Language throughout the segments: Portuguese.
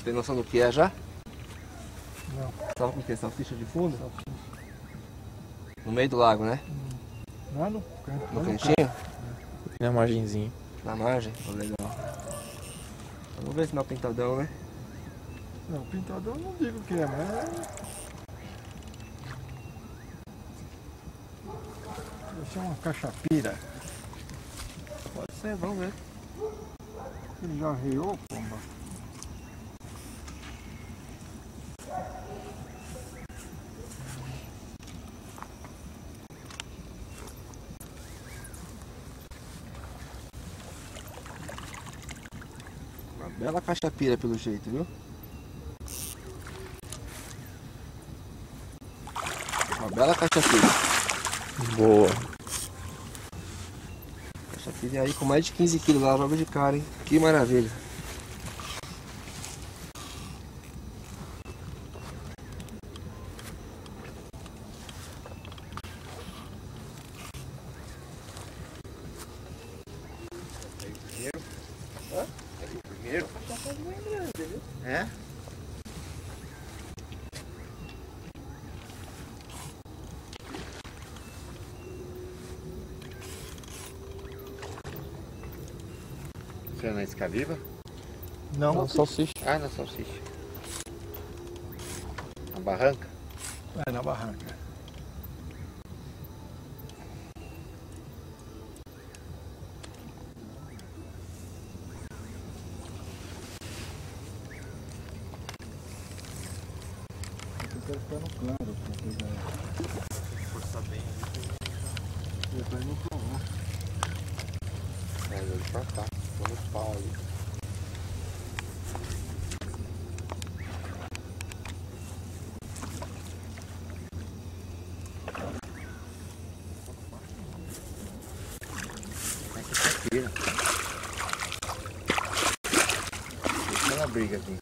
Tem noção do que é já? Não. Tava com o que? Salsicha de fundo? No meio do lago, né? Lá no canto. No cantinho? Na margenzinha. Na margem? Oh, legal. Vamos ver se não é o pintadão, né? Não, pintador eu não digo que é, mas... Isso é uma cachapira. Pode ser, vamos ver. Ele já riou, pomba. Uma bela cachapira pelo jeito, viu? Uma bela cachapira. Boa. Cachapira aí com mais de 15 quilos lá, logo de cara, hein? Que maravilha. Primeiro? É? Você é na isca viva? Não, Não, salsicha. Ah, na salsicha. Na barranca? é na barranca. Eu quero ficar no claro, porque Forçar bem ali. vai no provar. Mas eu vou cortar. Vamos pau ali. Quinta-feira. Deixa ela briga aqui.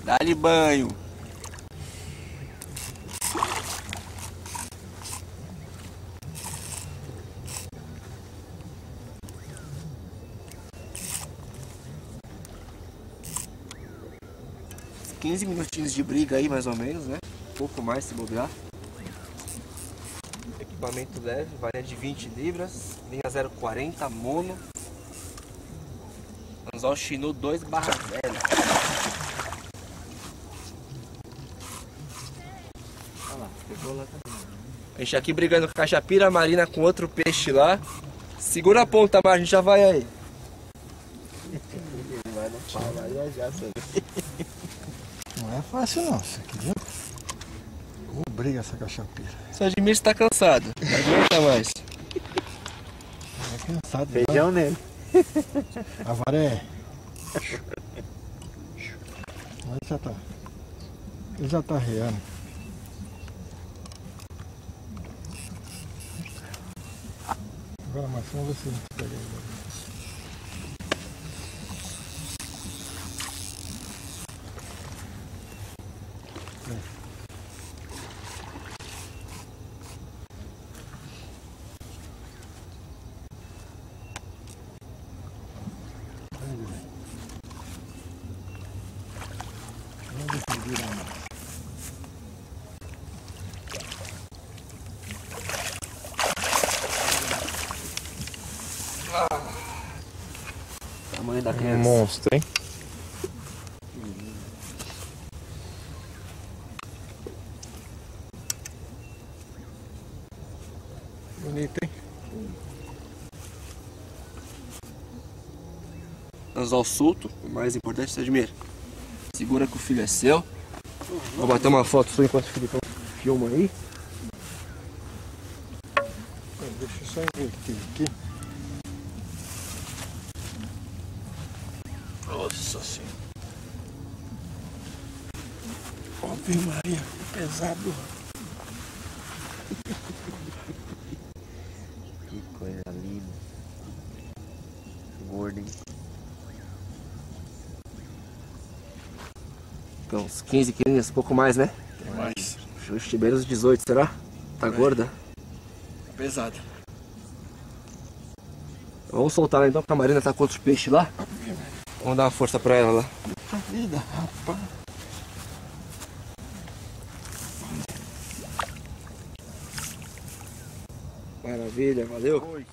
Dá-lhe banho. Uns 15 minutinhos de briga aí, mais ou menos, né? Um pouco mais se bobear. Equipamento leve, varia de 20 libras, linha 040, mono. Anzol Shinu 2/0. Olha lá, pegou lá também. A gente aqui brigando com a cachapira marina com outro peixe lá. Segura a ponta, Mar, a gente já vai aí. Ele vai no pau lá e já sabe. Não é fácil não, isso aqui, viu? Como briga essa cachapira. Só admira se tá cansado. Não aguenta mais. É cansado. Feijão nele. A vara é... Mas já tá. Ele já tá reando. Agora, mas vamos ver se a gente pega ele. Vamos ver se vira mais. Tamanho da Um criança. monstro, hein? Bonito, hein? Anzol solto, o mais importante, você admira. Segura que o filho é seu. Vou bater uma foto sua enquanto o Filipão filma aí. Deixa eu só inverter aqui. Nossa senhora. Ave Maria, que pesado. Que coisa linda. Gordo, hein? Então, uns 15 quilinhos, pouco mais, né? Tem mais. Justo bem uns 18, será? Tá gorda? Pesado. Vamos soltar ela então, porque a Marina tá com outros peixes lá. Vamos dar uma força pra ela lá. Puta vida, rapaz. Maravilha, valeu. Oi.